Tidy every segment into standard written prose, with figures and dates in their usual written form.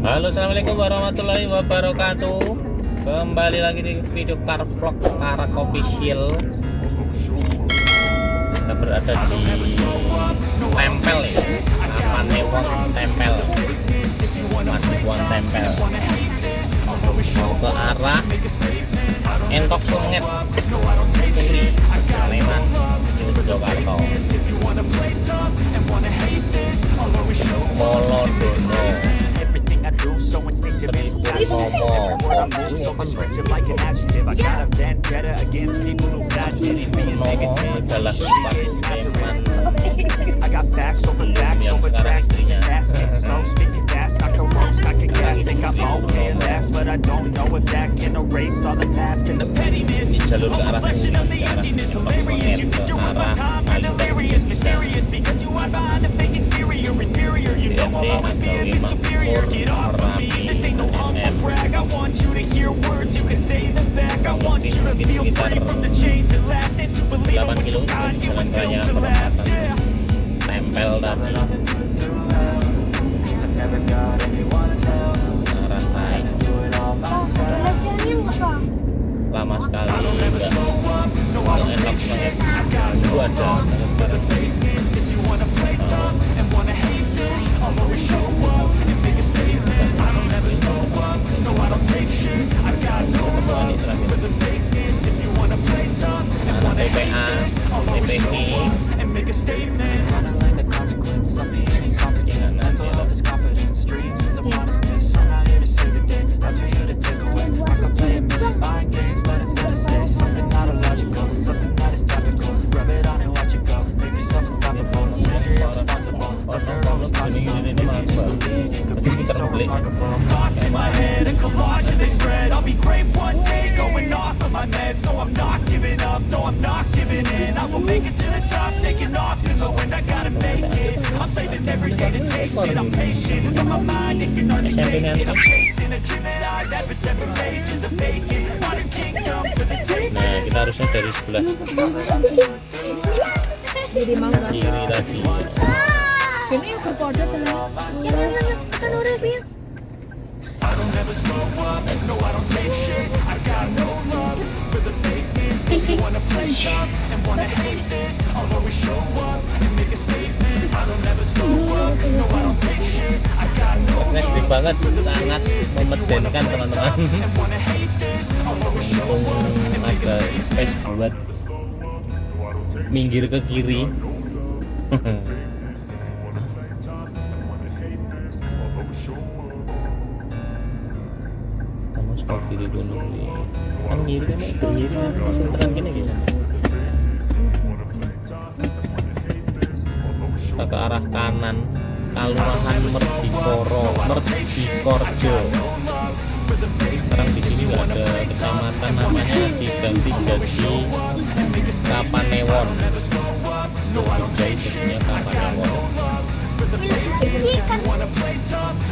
Halo, assalamualaikum warahmatullahi wabarakatuh. Kembali lagi di video CarVlog KARAK official. Kita berada di Tempel ya, Tempel, Masukan Tempel. Mau ke arah Entok Sunget Turi, Sleman, Yogyakarta, Molodono, jalur ke arah Jalan Raya Tempel dan arah naik. Lama sekali enggak enak banget. Itu ada TPA, TPI, Nah, kita harusnya dari sebelah kiri tadi. Ini yang berpodok kan orang dia. Ekstrim banget, sangat memedenkan teman-teman. Untung ada space buat minggir ke kiri. Kamu sekolah kiri dulu nih. Kan kiri kan kiri kan gini gitu. Kita ke arah kanan, Kelurahan Merdikorjo. Sekarang di sini nggak ada kecamatan, namanya diganti jadi Kapanewon. Jogja jadinya Kapanewon.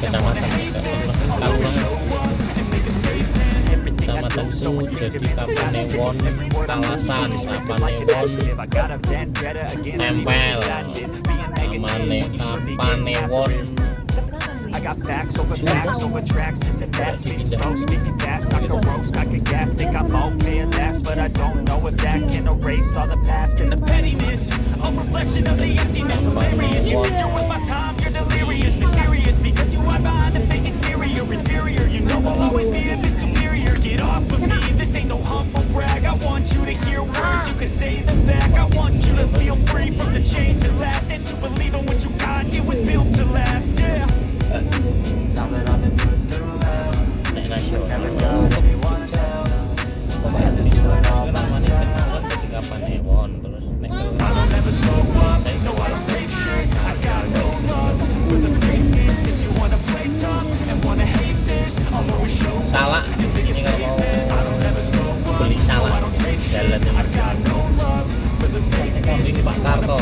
Kecamatan Kecamatan itu jadi Kapanewon, Kalasan, Kapanewon, Tempel, Kapanewon. I got facts over tracks, this and that, spitting slow, speaking fast, I can roast, I can gas, think I'm okay at last, but I don't know if that can erase all the past and the pettiness, a reflection of the emptiness, hilarious, you can do with my time, you're delirious, mysterious, because you hide behind a fake exterior, inferior, you know I'll always be a bit superior, get off of me, this ain't no humble brag, I want you to hear words, you can say them back, I want you to feel free from the chains that last, and to believe in what you got, it was built to last, yeah. Naik nasional jadi Kapanewon, terus naik salak. Ini kalau mau beli salak jalan ini Pak Karto.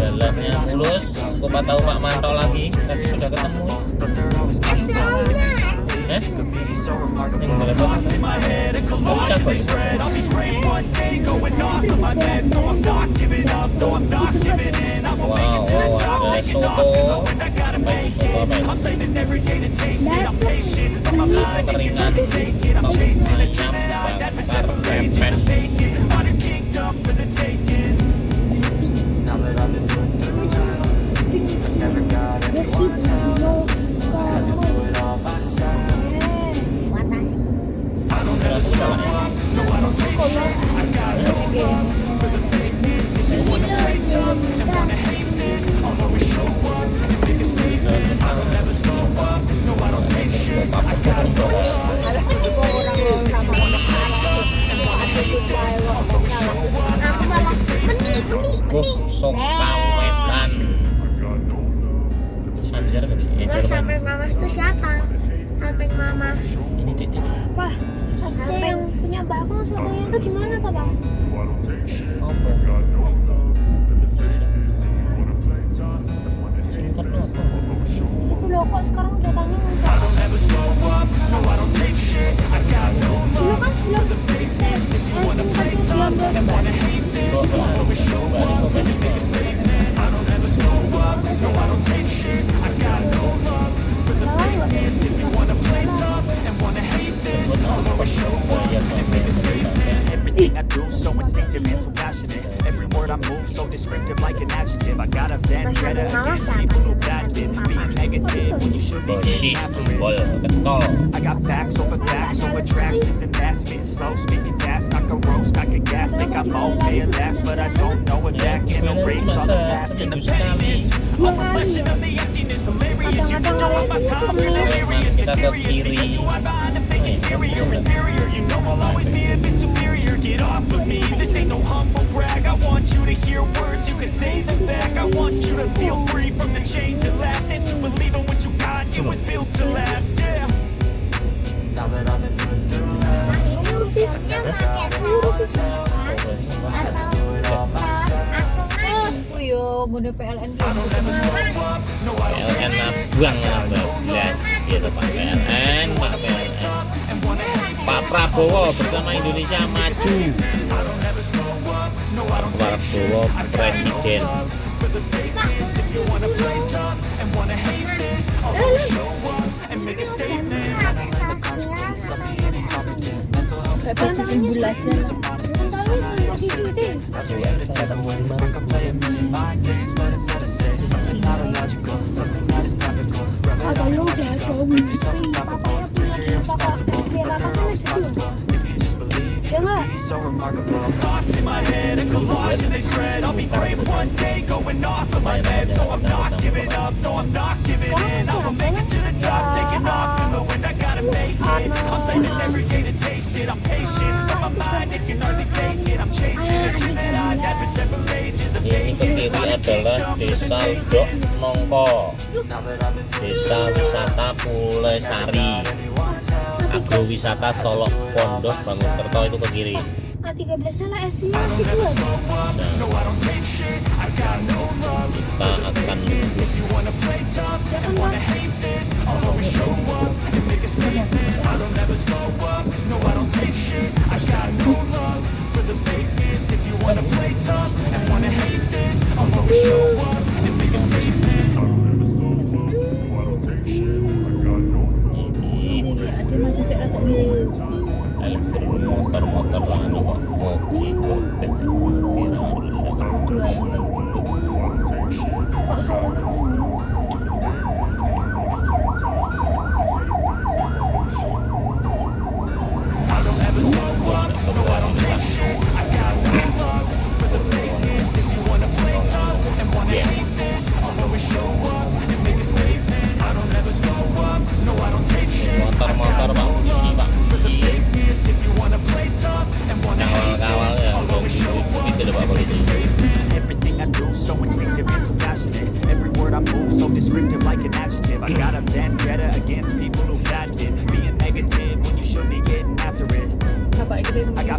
Jalannya mulus, Bapak tahu Pak mantau lagi, tapi sudah ketemu. could be so remarkable. Yang boleh Thoughts in my head, a collage they spread. I'll be great one day, going off of my meds. No, I'm not giving up, no, I'm not giving in. I will make it to the top, taking off in the wind. I gotta make it. I'm saving every day to taste it. I'm patient, but my mind it can only take it. I'm chasing a dream that I had for several ages. I'm faking, modern kingdom for the taking. Now that I've been put through hell, never got anyone's help. I had to do it all myself. I don't ever slow up, no I don't take shit. I got no love for the fakeness. If you wanna play tough and wanna hate this, I'll always show up and make a statement. I don't ever slow up, no I don't take shit. I got no love for the fakeness. If you wanna play tough and wanna hate this, I'll always show up and make a statement. Sok kawetan. Sampai Sampai mama itu siapa? Sampai mama. Ini titik. Wah, SC yang punya mbakku satunya itu di mana toh, Bang? Itu loh, kok sekarang datangnya muncul. Dulu kan sebelum Everything I do so instinctive and so passionate. Every word I move so descriptive like an adjective. I got a vendetta against people who backed it. Being negative when you should be getting after it. I got facts over tracks. This investment slow, speaking fast. I can roast, I can gas. Think I'm okay at last, but I don't know if that can erase all the past and the pettiness. A reflection of the emptiness, hilarious. You can know if my time really serious. Get serious because you are behind the fake exterior. Inferior, you know I'll always be a bit superior. Get off of me, this ain't no humble brag. I want you to hear words, you can say them back. I want you to feel free from the chains that last, and to believe in what you got, it was built to last, yeah. Now that I've been put through hell, Yo, gede PLN PLN buang ya, gitu Pak PLN, Pak PLN. Pak Prabowo bersama Indonesia Maju. Pak Prabowo Presiden. So remarkable. Thoughts in my head, a collage and they spread. I'll be great one day, going off of my meds. No, I'm not giving up, no, I'm not giving in. I will make it to the top, taking off in the wind. I gotta make it. I'm saving every day to taste it. I'm patient, but my mind it can hardly take it. I'm chasing a dream that I had for several ages. I'm Ini ke kiri adalah Desa Dok Nongko, Desa Wisata Pulesari, Agrowisata Solok Pondok Bangunkerto itu ke kiri. A13 lah S-nya situ ya. Kita akan motor-motor lah kok mau gitu kira harusnya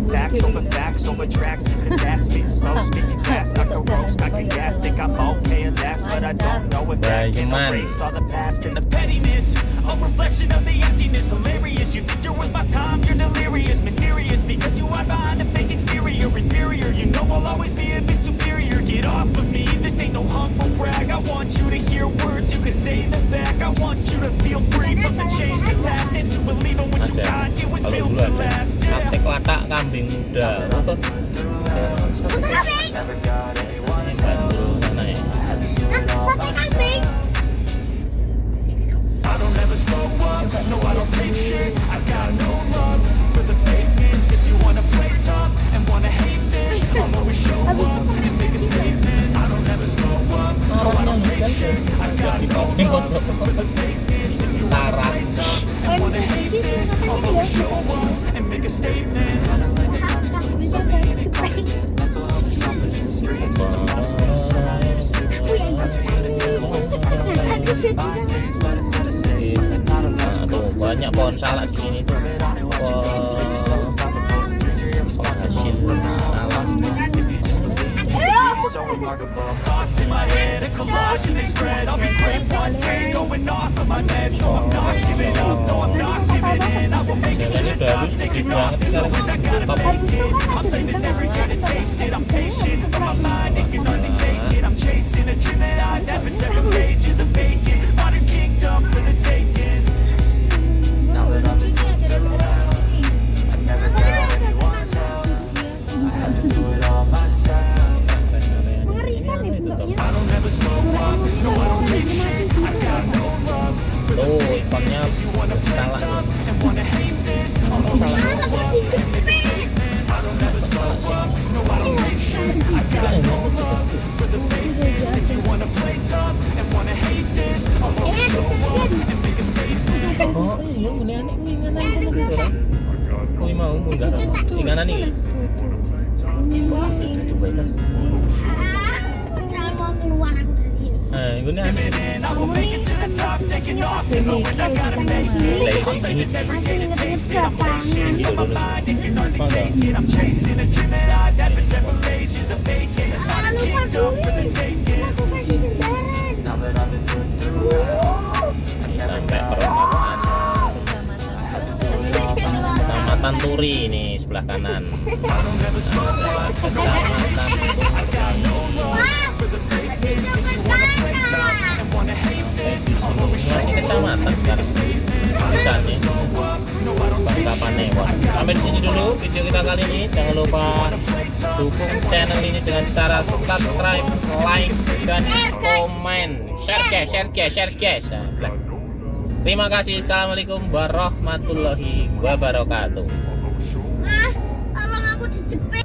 got facts over tracks. This and that, spitting slow, speaking fast. I can roast, I can gas. Think I'm okay at last, but I don't know if that can erase all the past and the pettiness. A reflection of the emptiness, hilarious. You think you're worth my time, you're delirious, mysterious, because you hide behind a fake exterior. Inferior, you know I'll always be a bit superior. Get off of me, this ain't no humble brag. I want you to hear words, you can say them back. I want you to feel free from the chains that last, and to believe in what you got, it was built to last. Sate Klatak kambing muda. Foto. Foto kambing. Bandung sana ya. Sate kambing. I don't ever slow up, no I don't take shit. I got no love for the fakeness. If you wanna play tough and wanna hate this, I'll always show up and make a statement. I don't ever slow up, no I don't take shit. I got no love for the fakeness. If you wanna play tough and wanna hate this, I'll always show up and make a statement. Mental health is confidence, dreams. Aduh, banyak pohon salak di sini tuh. Penghasil salak. So remarkable. Thoughts in my head, a collage and they spread. I'll be great one day, going off of my meds. No, I'm not giving up, no, I'm not giving in. I will make it to the top, taking off. Knowing I gotta make it. I'm saving every year to taste it. I'm patient, but my mind, it can only take it. I'm chasing a dream that I'd have for 7 pages of vacant. Modern kingdom for the taking. Now that I've been through hell, I never got anyone's help. I had to do it all myself. I don't ever slow up, no I don't take shit. I got no love for the Ikannya you wanna play tough and wanna hate this. I'll always show up and make a statement. I don't ever slow up, no I don't take shit. I got no love for the fakeness. If you wanna play tough and wanna hate this, I'll always show up and make a statement. Oh iya, ini aneh inganan gitu kan. Oh iya mau enggak? Inganan nih. Coba kan. Jangan mau keluar aku dari sini. Ini aneh. I will make it to the top, taking off, knowing I gotta make it. I'm saving every day to taste it. I'm patient, but my mind, it can only take it. I'm chasing a dream that I'd had for several ages of vacant. Not a kingdom for the taking. Aku kasih sembaran. Now that I've been put through hell, I never got Kecamatan Turi ini sebelah kanan. Kecamatan Ini kecamatan sekarang. Bisa nih. Bangka Panewon. Sampai di sini dulu video kita kali ini. Jangan lupa dukung channel ini dengan cara subscribe, like, dan komen. Share guys. Terima kasih. Assalamualaikum warahmatullahi wabarakatuh. Tolong aku dijepit.